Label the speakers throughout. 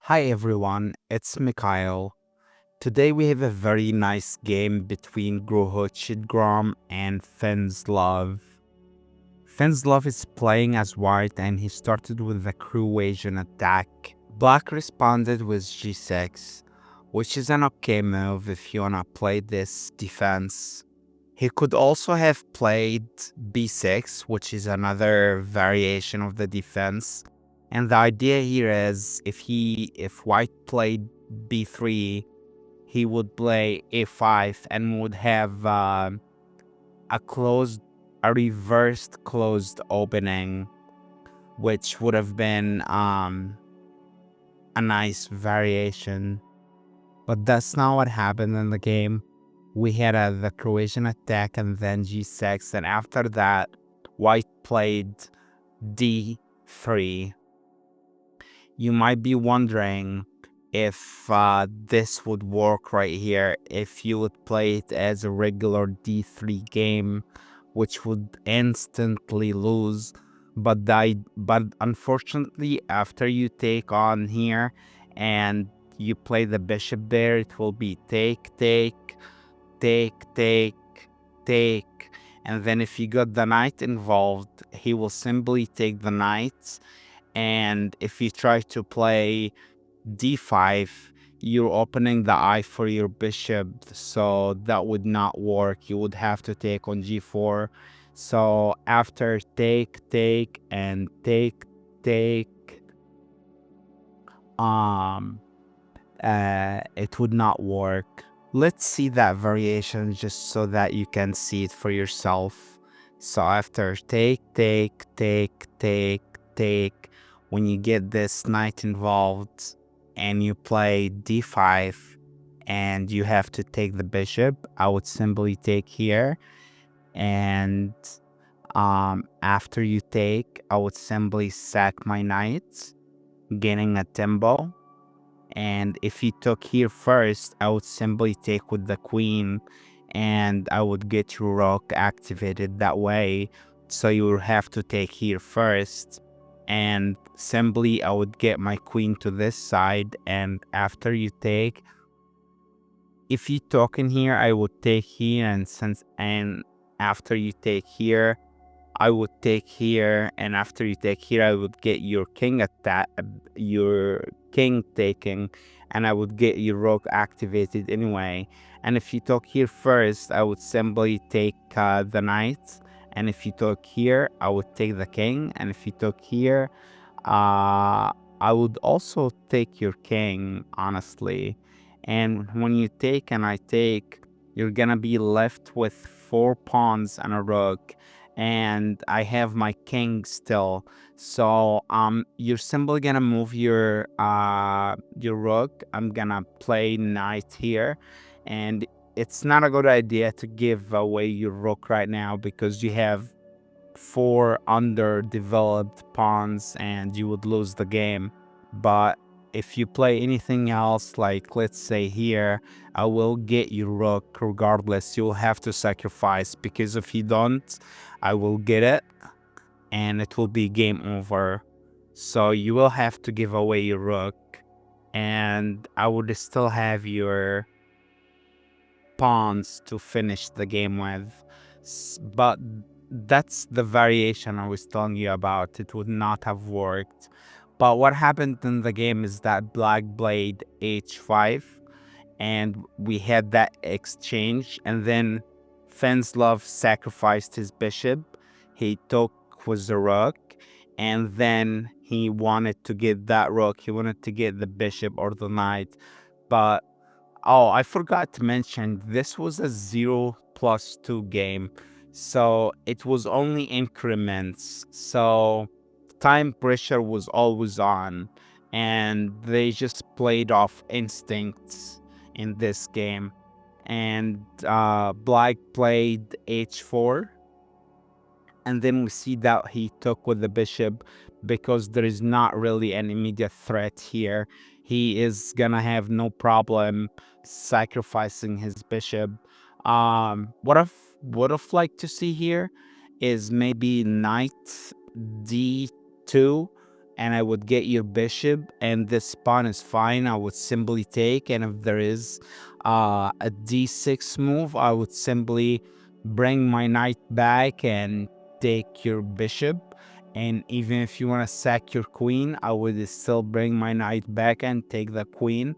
Speaker 1: Hi everyone, it's Mikhail. Today we have a very nice game between GrohochetGrom and Love. Love is playing as white and he started with the Croatian attack. Black responded with g6, which is an okay move if you wanna play this defense. He could also have played b6, which is another variation of the defense. And the idea here is if white played b3, he would play a5 and would have a closed, a reversed closed opening, which would have been a nice variation. But that's not what happened in the game. We had the Croatian attack and then g6, and after that, white played d3. You might be wondering if this would work right here, if you would play it as a regular d3 game, which would instantly lose. But unfortunately, after you take on here and you play the bishop there, it will be take, take, take, take, take. And then if you got the knight involved, he will simply take the knight. And if you try to play d5, you're opening the eye for your bishop, so that would not work. You would have to take on g4. So after take, take, and take, take, it would not work. Let's see that variation just so that you can see it for yourself. So after take, take, take, take, take, when you get this knight involved and you play d5 and you have to take the bishop, I would simply take here. And after you take, I would simply sack my knight, gaining a tempo. And if he took here first, I would simply take with the queen and I would get your rook activated that way. So you would have to take here first. And simply I would get my queen to this side. And after you take, if you took in here, I would take here. And after you take here, I would take here, and after you take here, I would get your king your king taking, and I would get your rook activated anyway. And if you took here first, I would simply take the knight, and if you took here, I would take the king, and if you took here, I would also take your king, honestly. And when you take and I take, you're gonna be left with 4 pawns and a rook, and I have my king still. So you're simply gonna move your rook. I'm gonna play knight here, and it's not a good idea to give away your rook right now because you have 4 underdeveloped pawns and you would lose the game. But if you play anything else, like let's say here, I will get your rook regardless. You'll have to sacrifice, because if you don't, I will get it and it will be game over. So you will have to give away your rook, and I would still have your pawns to finish the game with. But that's the variation I was telling you about. It would not have worked. But what happened in the game is that black played h5 and we had that exchange, and then Fenslov sacrificed his bishop. He took with the rook, and then he wanted to get that rook. He wanted to get the bishop or the knight. But oh, I forgot to mention, this was a 0+2 game, so it was only increments. So time pressure was always on, and they just played off instincts in this game. And black played h4, and then we see that he took with the bishop because there is not really an immediate threat here. He is gonna have no problem sacrificing his bishop. What I would have liked to see here is maybe knight d2, and I would get your bishop, and this pawn is fine. I would simply take, and if there is a d6 move, I would simply bring my knight back and take your bishop. And even if you want to sack your queen, I would still bring my knight back and take the queen.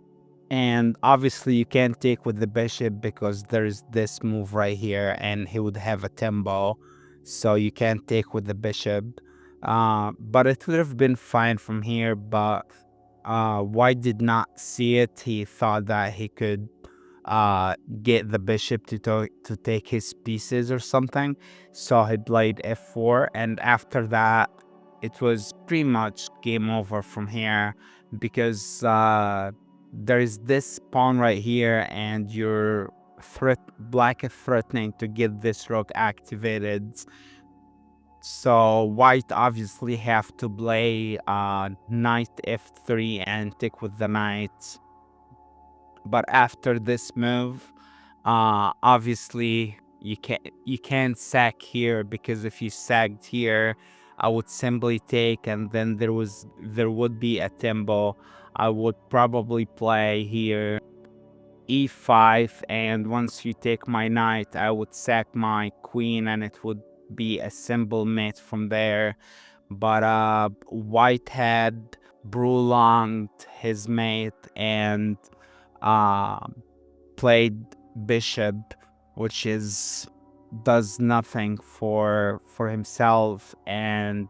Speaker 1: And obviously you can't take with the bishop because there's this move right here and he would have a tempo, so you can't take with the bishop. But it would have been fine from here, but White did not see it. He thought that he could get the bishop to take his pieces or something, so he played f4, and after that it was pretty much game over from here, because there is this pawn right here and black is threatening to get this rook activated, so White obviously have to play knight f3 and take with the knight. But after this move, obviously you can't sack here, because if you sacked here, I would simply take, and then there would be a tempo. I would probably play here e5, and once you take my knight, I would sack my queen, and it would be a simple mate from there. But White had prolonged his mate and played bishop, which does nothing for himself, and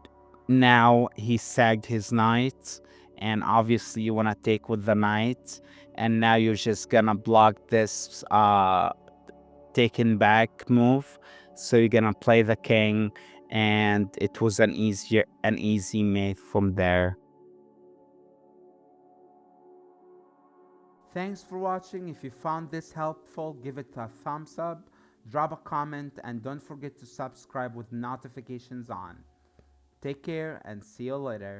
Speaker 1: now he sagged his knight, and obviously you want to take with the knight, and now you're just gonna block this taken back move, so you're gonna play the king, and it was an easy mate from there. Thanks for watching. If you found this helpful, give it a thumbs up, drop a comment, and don't forget to subscribe with notifications on. Take care and see you later.